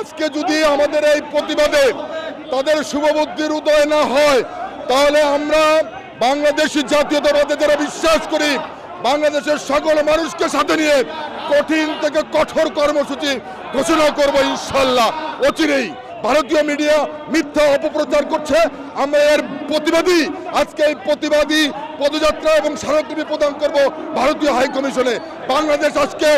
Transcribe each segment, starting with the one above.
আজকে যদি আমাদের এই প্রতিবাদে তাদের শুভবুদ্ধির উদয় না হয়, তাহলে আমরা বাংলাদেশি জাতীয়তাবাদে যারা বিশ্বাস করি, বাংলাদেশের সকল মানুষকে সাথে নিয়ে কঠিন থেকে কঠোর কর্মসূচি ঘোষণা করব ইনশাল্লাহ অচিরেই। ভারতীয় মিডিয়া মিথ্যা অপপ্রচার করছে, আমরা এর প্রতিবাদী। আজকে এই প্রতিবাদী পদযাত্রা এবং স্মারকলিপি প্রদান করব ভারতীয় হাই কমিশনে। বাংলাদেশ আজকে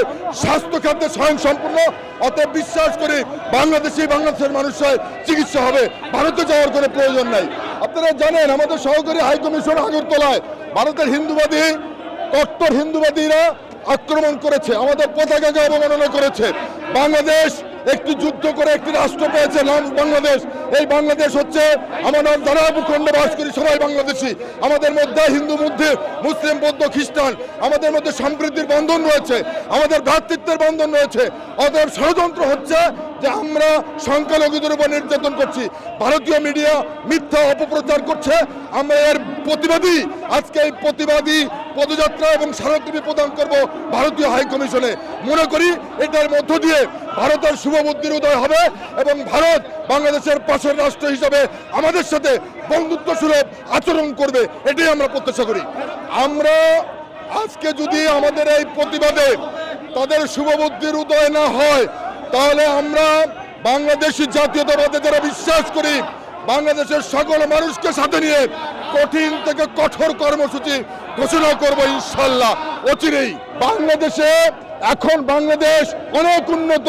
স্বাস্থ্য খাতে স্বয়ংসম্পূর্ণ, অতএব বিশ্বাস করি বাংলাদেশের মানুষের চিকিৎসা হবে, ভারতে যাওয়ার কোনো প্রয়োজন নাই। আপনারা জানেন আমাদের সহকারী হাই কমিশন আগরতলায় ভারতের হিন্দুবাদী কট্টর হিন্দুবাদীরা আক্রমণ করেছে, আমাদের পতাকাকে অবমাননা করেছে। বাংলাদেশ একটি যুদ্ধ করে একটি রাষ্ট্র পেয়েছে, নাম বাংলাদেশ। এই বাংলাদেশ হচ্ছে আমরা যারা ভূখণ্ডে বাস করি সবাই বাংলাদেশি। আমাদের মধ্যে হিন্দু, মধ্যে মুসলিম, বৌদ্ধ, খ্রিস্টান, আমাদের মধ্যে সম্প্রীতির বন্ধন রয়েছে, আমাদের ভ্রাতৃত্বের বন্ধন রয়েছে। অতএব ষড়যন্ত্র হচ্ছে যে আমরা সংখ্যালঘুদের উপর নির্যাতন করছি। ভারতীয় মিডিয়া মিথ্যা অপপ্রচার করছে, আমরা এর প্রতিবাদী। আজকে এই প্রতিবাদী পদযাত্রা এবং স্মারকলিপি প্রদান করব ভারতীয় হাই কমিশনে। মনে করি এটার মধ্য দিয়ে ভারতের শুভবুদ্ধির উদয় হবে এবং ভারত বাংলাদেশের পাশের রাষ্ট্র হিসাবে আমাদের সাথে বন্ধুত্ব সুলভ আচরণ করবে, এটাই আমরা প্রত্যাশা করি। আমরা আজকে যদি আমাদের এই প্রতিবাদে তাদের শুভবুদ্ধির উদয় না হয়, তাহলে আমরা বাংলাদেশি জাতীয়তাবাদে যারা বিশ্বাস করি, বাংলাদেশের সকল মানুষকে সাথে নিয়ে কঠিন থেকে কঠোর কর্মসূচি ঘোষণা করব ইনশাল্লাহ অচিরেই। বাংলাদেশে এখন বাংলাদেশ অনেক উন্নত,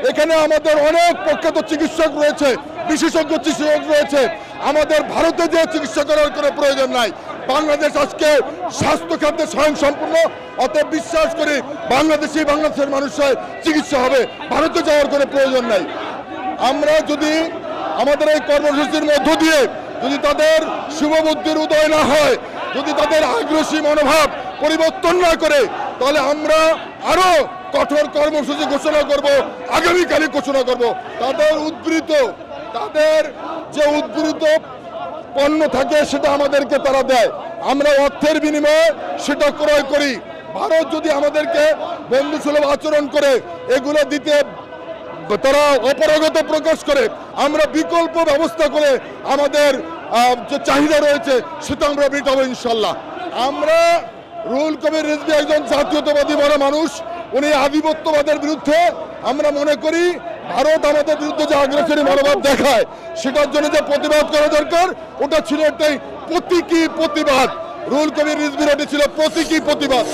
এখানে আমাদের অনেক প্রখ্যাত চিকিৎসক রয়েছে, বিশেষজ্ঞ চিকিৎসক রয়েছে। আমাদের ভারতে যে চিকিৎসা করার কোনো প্রয়োজন নাই। বাংলাদেশ আজকে স্বাস্থ্য খাতে স্বয়ংসম্পূর্ণ, অতএব বিশ্বাস করি বাংলাদেশের মানুষের চিকিৎসা হবে, ভারতে যাওয়ার কোনো প্রয়োজন নাই। আমরা যদি আমাদের এই কর্মসূচির মধ্য দিয়ে যদি তাদের শুভবুদ্ধির উদয় না হয়, যদি তাদের আগ্রাসী মনোভাব পরিবর্তন না করে, তাহলে আমরা আরো কঠোর কর্মসূচি ঘোষণা করব, আগামীকালই ঘোষণা করব। তাদের যে উদ্বৃত্ত পণ্য থাকে সেটা আমাদেরকে তারা দেয়, আমরা অর্থের বিনিময়ে সেটা ক্রয় করি। ভারত যদি আমাদেরকে বন্ধুসুলভ আচরণ করে এগুলো দিতে তারা অপারগতা প্রকাশ করে, আমরা বিকল্প ব্যবস্থা করে আমাদের যে চাহিদা রয়েছে সেটা আমরা মেটাবো ইনশাল্লাহ। আমরা রুহুল কবির রিজভী একজন জাতীয়তাবাদী বড় মানুষ, উনি আধিপত্যবাদের বিরুদ্ধে। আমরা মনে করি ভারত আমাদের বিরুদ্ধে যে আগ্রাসী মনোভাব দেখায় সেটার জন্য যে প্রতিবাদ করা দরকার, ওটা ছিল একটাই প্রতীকী প্রতিবাদ। রুহুল কবির রিজভীর এটি ছিল প্রতীকী প্রতিবাদ।